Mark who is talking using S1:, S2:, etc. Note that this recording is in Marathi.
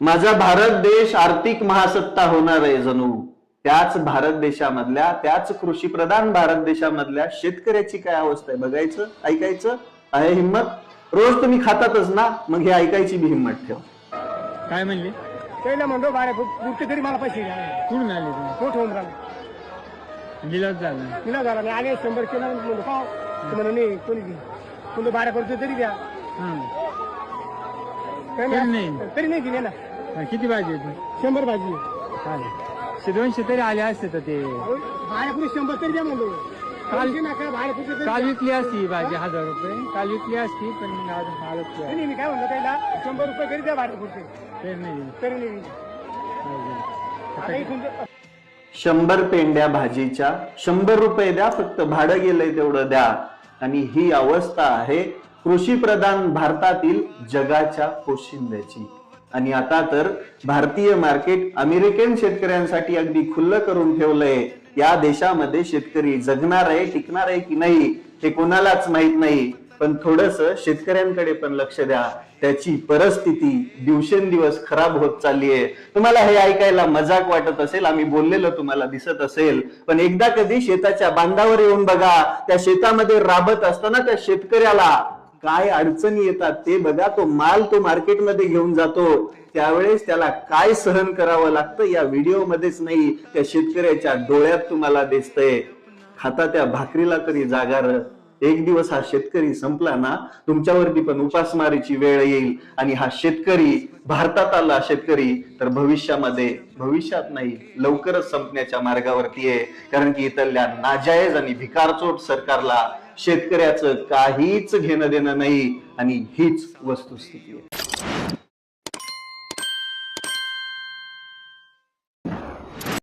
S1: माझा भारत देश आर्थिक महासत्ता होणार आहे जणू त्याच भारत देशामधल्या त्याच कृषी प्रधान भारत देशामधल्या शेतकऱ्याची काय अवस्था आहे बघायचं ऐकायचं आहे हिम्मत रोज तुम्ही खातातच ना मग हे ऐकायची बी हिम्मत ठेव।
S2: काय म्हणले
S3: पहिला म्हणतो बारा पुढचे तरी मला पैसे घ्या
S2: कुठून आले तुम्ही?
S3: मोठ होऊन राहिला
S2: लिलाव झाला
S3: तिला झाला नाही आले 100 केला म्हणतो का म्हणून नाही कोणी कोणतं बारा करतो तरी द्या तरी नाही दिले ना।
S2: किती भाजी होती?
S3: 100 भाजी
S2: चालेल 200 तरी आले असते तर ते
S3: बारा पुढे 100 तरी द्या म्हणलो काल नका बारा पुढे
S2: काल विकली असती भाजी 1000 रुपये काल विकली असती पण
S3: मी काय म्हणलं त्याला 100 रुपये तरी द्या बारा पुढचे
S2: तरी नाही
S1: 100 पेंड्या भाजीच्या 100 रुपये द्या फक्त भाडं गेलंय तेवढं द्या। आणि ही अवस्था आहे कृषी प्रधान भारतातील जगाच्या पोशिंद्याची। आणि आता तर भारतीय मार्केट अमेरिकन शेतकऱ्यांसाठी अगदी खुल्लं करून ठेवलंय। या देशामध्ये शेतकरी जगणार आहे टिकणार आहे की नाही हे कोणालाच माहित नाही, पण थोडस शेतकऱ्यांकडे पण लक्ष द्या। त्याची परिस्थिती दिवसेंदिवस खराब होत चालली आहे। तुम्हाला हे ऐकायला मजाक वाटत असेल, आम्ही बोललेलं तुम्हाला दिसत असेल, पण एकदा कधी शेताच्या बांधावर येऊन बघा। त्या शेतामध्ये राबत असताना त्या शेतकऱ्याला काय अडचणी येतात ते बघा। तो माल तो मार्केटमध्ये घेऊन जातो त्यावेळेस त्याला काय सहन करावं लागतं या व्हिडिओ मध्येच नाही त्या शेतकऱ्याच्या डोळ्यात तुम्हाला दिसतंय। खाता त्या भाकरीला तरी जागार। एक दिवस हा शेतकरी संपला ना तुमच्यावरती पण उपासमारीची वेळ येईल। आणि हा शेतकरी भारतात आला शेतकरी तर भविष्यात नाही लवकरच संपण्याच्या मार्गावरती आहे। कारण की इथल्या नाजायज आणि भिकारचोट सरकारला शेतकऱ्याचं काहीच घेणं देणं नाही आणि हीच वस्तुस्थिती आहे।